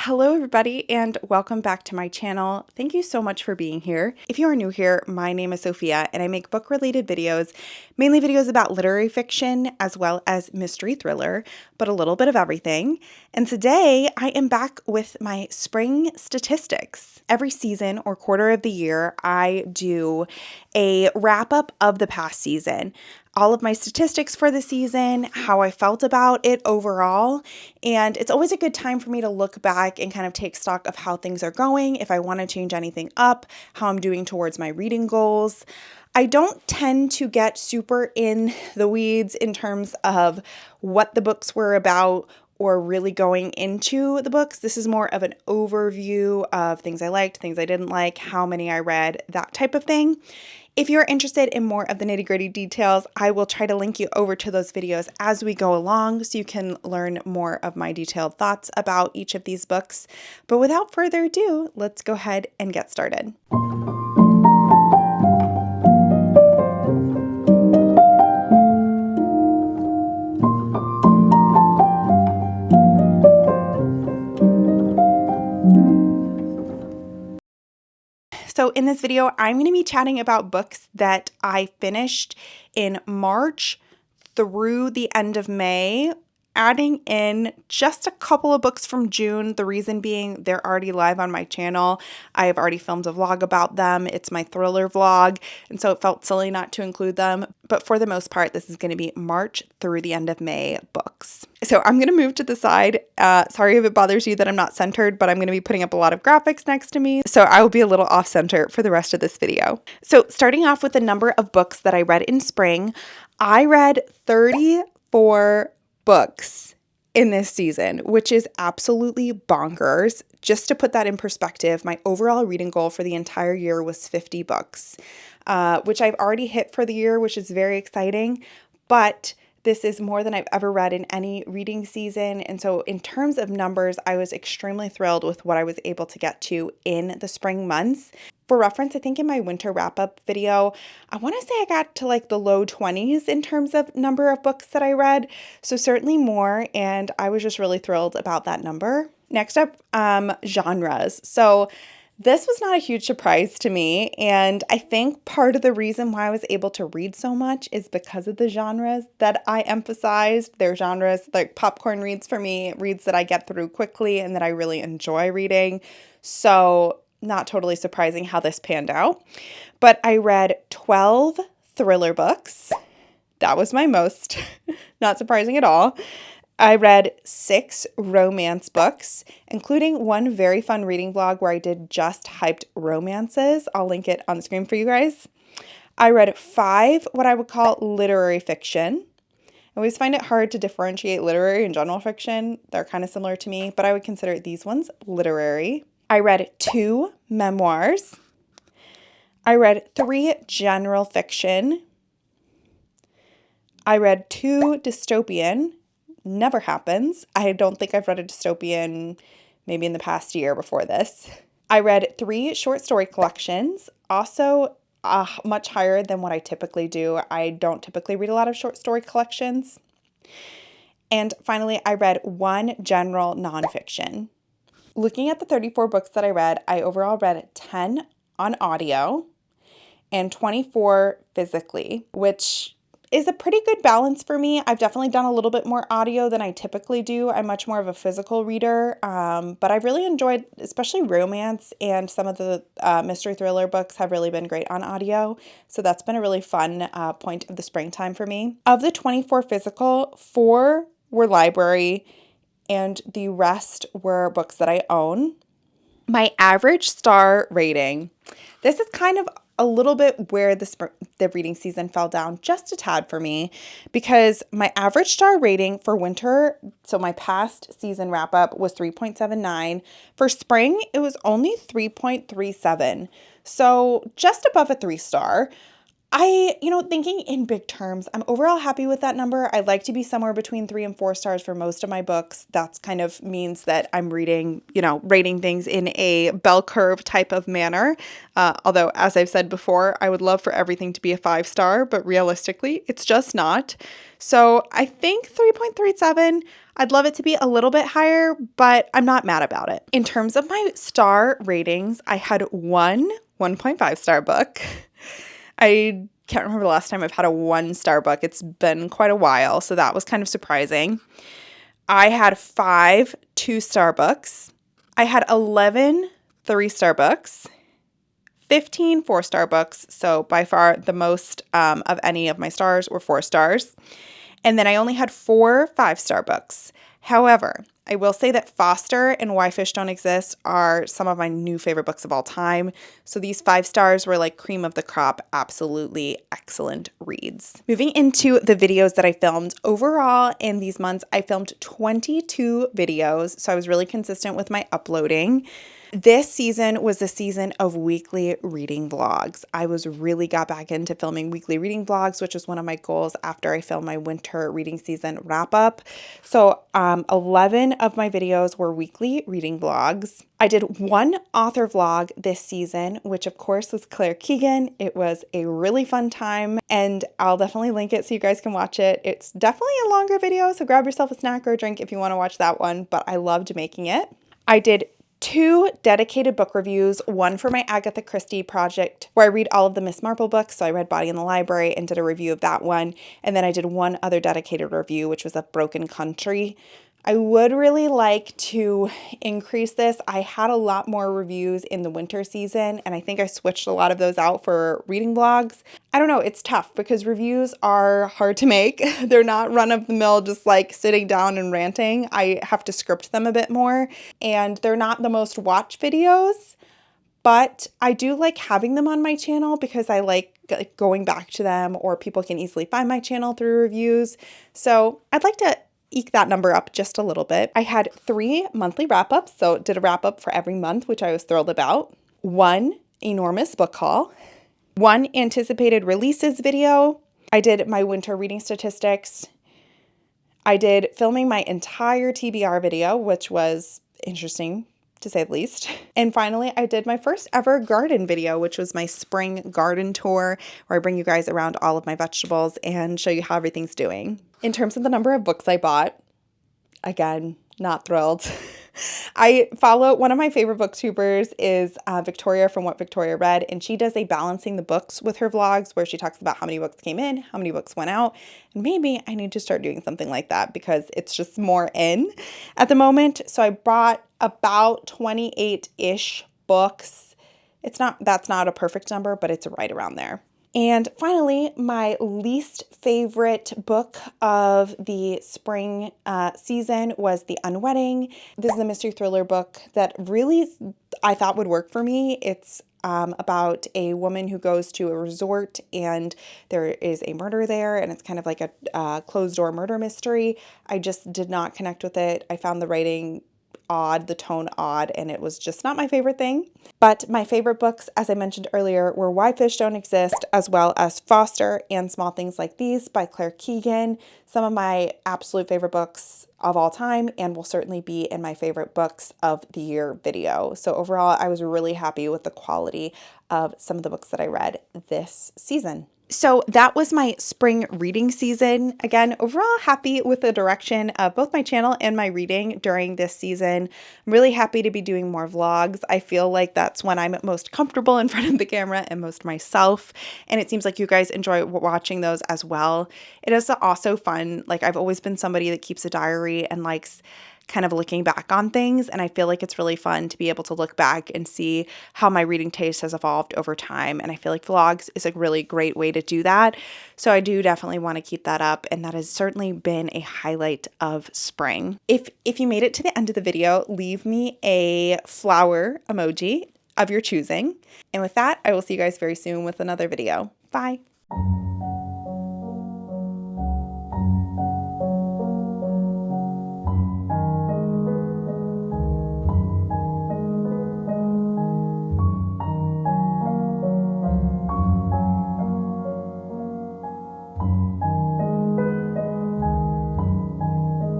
Hello everybody and welcome back to my channel. Thank you so much for being here. If you are new here, my name is Sophia and I make book related videos, mainly videos about literary fiction as well as mystery thriller, but a little bit of everything. And today I am back with my spring statistics. Every season or quarter of the year, I do a wrap up of the past season. All of my statistics for the season, how I felt about it overall, and it's always a good time for me to look back and kind of take stock of how things are going, if I want to change anything up, how I'm doing towards my reading goals. I don't tend to get super in the weeds in terms of what the books were about or really going into the books. This is more of an overview of things I liked, things I didn't like, how many I read, that type of thing. If you're interested in more of the nitty-gritty details, I will try to link you over to those videos as we go along so you can learn more of my detailed thoughts about each of these books. But without further ado, let's go ahead and get started. So in this video, I'm going to be chatting about books that I finished in March through the end of May, adding in just a couple of books from June. The reason being they're already live on my channel. I have already filmed a vlog about them. It's my thriller vlog, and so it felt silly not to include them. But for the most part, this is going to be March through the end of May books. So I'm going to move to the side. Sorry if it bothers you that I'm not centered, but I'm going to be putting up a lot of graphics next to me, so I will be a little off center for the rest of this video. So starting off with the number of books that I read in spring, I read 34 books in this season, which is absolutely bonkers. Just to put that in perspective, my overall reading goal for the entire year was 50 books, which I've already hit for the year, which is very exciting, but this is more than I've ever read in any reading season. And so in terms of numbers, I was extremely thrilled with what I was able to get to in the spring months. For reference, I think in my winter wrap-up video, I want to say I got to like the low 20s in terms of number of books that I read. So certainly more, and I was just really thrilled about that number. Next up, genres. So this was not a huge surprise to me, and I think part of the reason why I was able to read so much is because of the genres that I emphasized. They're genres like popcorn reads for me, reads that I get through quickly and that I really enjoy reading. So not totally surprising how this panned out. But I read 12 thriller books. That was my most. Not surprising at all. I read 6 romance books, including one very fun reading vlog where I did just hyped romances. I'll link it on the screen for you guys. I read 5 what I would call literary fiction. I always find it hard to differentiate literary and general fiction. They're kind of similar to me, but I would consider these ones literary. I read 2 memoirs. I read 3 general fiction. I read 2 dystopian. Never happens. I don't think I've read a dystopian maybe in the past year before this. I read 3 short story collections, also much higher than what I typically do. I don't typically read a lot of short story collections. And finally, I read 1 general nonfiction. Looking at the 34 books that I read, I overall read 10 on audio and 24 physically, which is a pretty good balance for me. I've definitely done a little bit more audio than I typically do. I'm much more of a physical reader, but I've really enjoyed, especially romance, and some of the mystery thriller books have really been great on audio. So that's been a really fun point of the springtime for me. Of the 24 physical, 4 were library, and the rest were books that I own. My average star rating. This is kind of a little bit where the reading season fell down just a tad for me, because my average star rating for winter, so my past season wrap up, was 3.79. For spring, it was only 3.37. So just above a 3-star. Thinking in big terms, I'm overall happy with that number. I like to be somewhere between 3 and 4 stars for most of my books. That's kind of means that I'm reading, rating things in a bell curve type of manner. Although, as I've said before, I would love for everything to be a 5-star, but realistically, it's just not. So I think 3.37, I'd love it to be a little bit higher, but I'm not mad about it. In terms of my star ratings, I had one 1.5-star book. I can't remember the last time I've had a 1-star book. It's been quite a while, so that was kind of surprising. I had 5 2-star books. I had 11 3-star books, 15 4-star books, so by far the most of any of my stars were 4 stars. And then I only had 4 5-star books. However, I will say that Foster and Why Fish Don't Exist are some of my new favorite books of all time. So these 5 stars were like cream of the crop, absolutely excellent reads. Moving into the videos that I filmed, overall in these months, I filmed 22 videos. So I was really consistent with my uploading. This season was the season of weekly reading vlogs. I really got back into filming weekly reading vlogs, which was one of my goals after I filmed my winter reading season wrap up. So 11 of my videos were weekly reading vlogs. I did one author vlog this season, which of course was Claire Keegan. It was a really fun time, and I'll definitely link it so you guys can watch it. It's definitely a longer video, so grab yourself a snack or a drink if you want to watch that one, but I loved making it. I did 2 dedicated book reviews, one for my Agatha Christie project where I read all of the Miss Marple books. So I read Body in the Library and did a review of that one. And then I did one other dedicated review, which was of Broken Country. I would really like to increase this. I had a lot more reviews in the winter season, and I think I switched a lot of those out for reading vlogs. I don't know, it's tough because reviews are hard to make. They're not run-of-the-mill, just like sitting down and ranting. I have to script them a bit more, and they're not the most watched videos, but I do like having them on my channel because I like going back to them, or people can easily find my channel through reviews. So I'd like to eke that number up just a little bit. I had 3 monthly wrap-ups, so did a wrap-up for every month, which I was thrilled about. 1 enormous book haul. 1 anticipated releases video. I did my winter reading statistics. I did filming my entire TBR video, which was interesting to say the least. And finally, I did my first ever garden video, which was my spring garden tour, where I bring you guys around all of my vegetables and show you how everything's doing. In terms of the number of books I bought, again, not thrilled. I follow one of my favorite booktubers is Victoria from What Victoria Read, and she does a balancing the books with her vlogs where she talks about how many books came in, how many books went out, and maybe I need to start doing something like that because it's just more in at the moment. So I bought about 28-ish books. That's not a perfect number, but it's right around there. And finally, my least favorite book of the spring season was The Unwedding. This is a mystery thriller book that really I thought would work for me. It's about a woman who goes to a resort and there is a murder there, and it's kind of like a closed door murder mystery. I just did not connect with it. I found the writing odd, the tone odd, and it was just not my favorite thing. But my favorite books, as I mentioned earlier, were Why Fish Don't Exist, as well as Foster and Small Things Like These by Claire Keegan. Some of my absolute favorite books of all time, and will certainly be in my favorite books of the year video. So overall, I was really happy with the quality of some of the books that I read this season. So that was my spring reading season. Again, overall happy with the direction of both my channel and my reading during this season. I'm really happy to be doing more vlogs. I feel like that's when I'm most comfortable in front of the camera and most myself. And it seems like you guys enjoy watching those as well. It is also fun. Like, I've always been somebody that keeps a diary and likes kind of looking back on things, and I feel like it's really fun to be able to look back and see how my reading taste has evolved over time, and I feel like vlogs is a really great way to do that. So I do definitely want to keep that up, and that has certainly been a highlight of spring. If you made it to the end of the video, leave me a flower emoji of your choosing. And with that, I will see you guys very soon with another video. Bye.